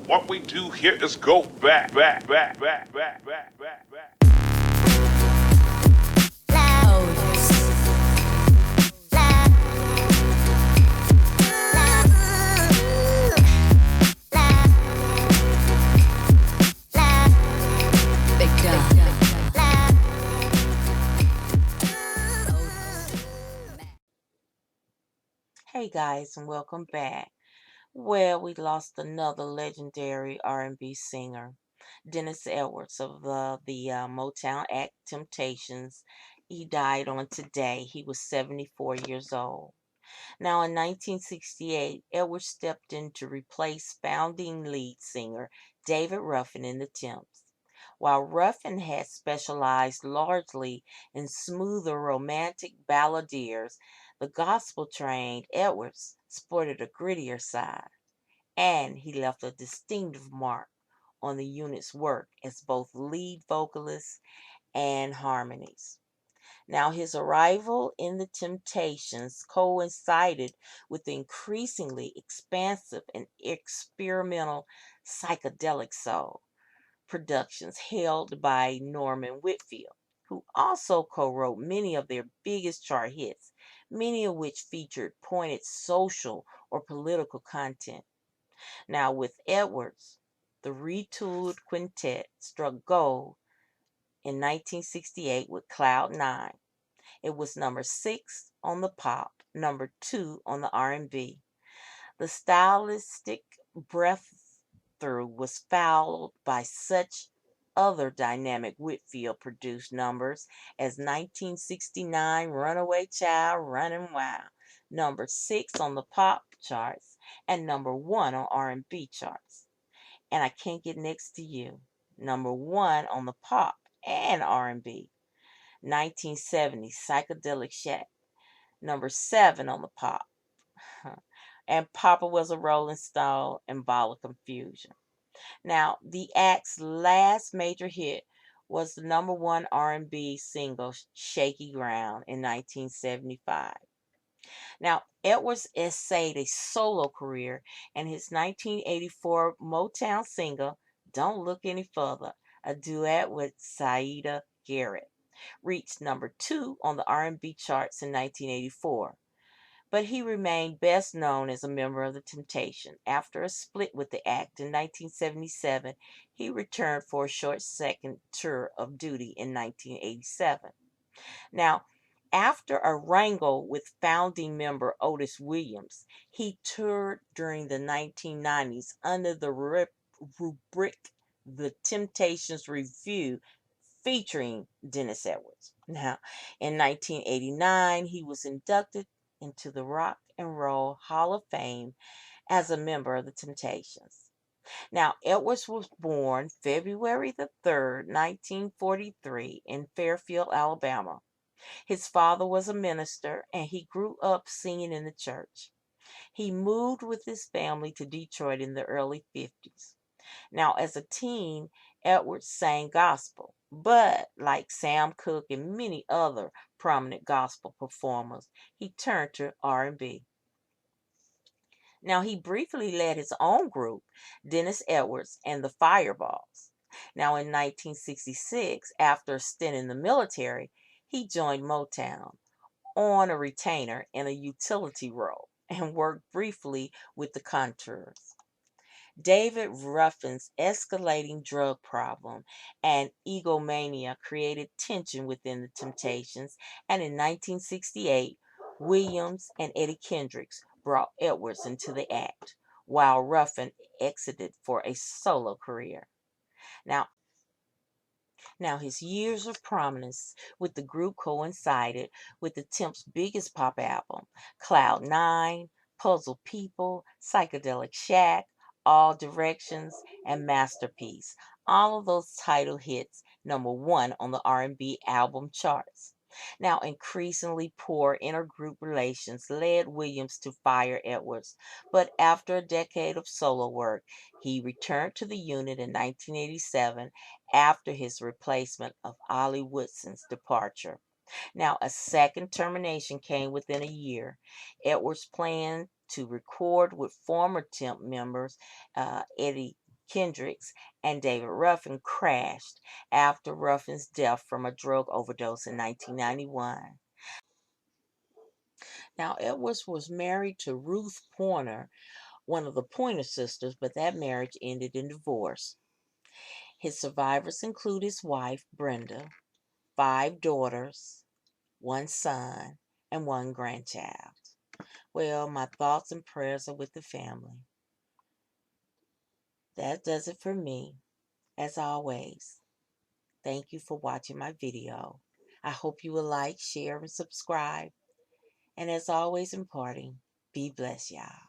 What we do here is go back, back, back, back, back, back, back, back. Hey guys, and welcome back. Well, we lost another legendary R&B singer, Dennis Edwards of the Motown act Temptations. He died on today. He was 74 years old. Now, in 1968, Edwards stepped in to replace founding lead singer David Ruffin in the Temps. While Ruffin had specialized largely in smoother romantic balladeers, the gospel trained Edwards sported a grittier side, and he left a distinctive mark on the unit's work as both lead vocalist and harmonies. Now, his arrival in the Temptations coincided with the increasingly expansive and experimental psychedelic soul productions held by Norman Whitfield, who also co wrote many of their biggest chart hits, many of which featured pointed social or political content. Now, with Edwards, the retooled quintet struck gold in 1968 with Cloud Nine. It was number 6 on the pop, number 2 on the R&B. The stylistic breakthrough was followed by such other dynamic Whitfield produced numbers as 1969 Runaway Child Running Wild, number 6 on the pop charts and number 1 on R&B charts. And I Can't Get Next to You, number 1 on the pop and R&B. 1970 Psychedelic Shack, number 7 on the pop. And Papa Was a Rolling Stone and Ball of Confusion. Now, the act's last major hit was the number 1 R&B single Shaky Ground in 1975. Now, Edwards essayed a solo career, and his 1984 Motown single Don't Look Any Further, a duet with Saida Garrett, reached number 2 on the R&B charts in 1984. But he remained best known as a member of the Temptation. After a split with the act in 1977, he returned for a short second tour of duty in 1987. Now, after a wrangle with founding member Otis Williams, he toured during the 1990s under the rubric The Temptations Review featuring Dennis Edwards. Now, in 1989, he was inducted into the Rock and Roll Hall of Fame as a member of the Temptations. Now, Edwards was born February the 3rd, 1943, in Fairfield, Alabama. His father was a minister and he grew up singing in the church. He moved with his family to Detroit in the early 50s. Now, as a teen, Edwards sang gospel, but like Sam Cooke and many other prominent gospel performers, he turned to R&B. Now, he briefly led his own group, Dennis Edwards and the Fireballs. Now, in 1966, after a stint in the military, he joined Motown on a retainer in a utility role and worked briefly with the Contours. David Ruffin's escalating drug problem and egomania created tension within the Temptations, and in 1968, Williams and Eddie Kendricks brought Edwards into the act, while Ruffin exited for a solo career. Now, now, his years of prominence with the group coincided with the Temp's biggest pop album, Cloud Nine, Puzzle People, Psychedelic Shack, All Directions, and Masterpiece. All of those title hits number 1 on the R&B album charts. Now, increasingly poor intergroup relations led Williams to fire Edwards, but after a decade of solo work, he returned to the unit in 1987 after his replacement of Ollie Woodson's departure. Now, a second termination came within a year. Edwards planned to record with former Temp members Eddie Kendricks and David Ruffin crashed after Ruffin's death from a drug overdose in 1991. Now, Edwards was married to Ruth Pointer, one of the Pointer sisters, but that marriage ended in divorce. His survivors include his wife, Brenda, five daughters, one son, and one grandchild. Well, my thoughts and prayers are with the family. That does it for me. As always, thank you for watching my video. I hope you will like, share, and subscribe. And as always, in parting, be blessed, y'all.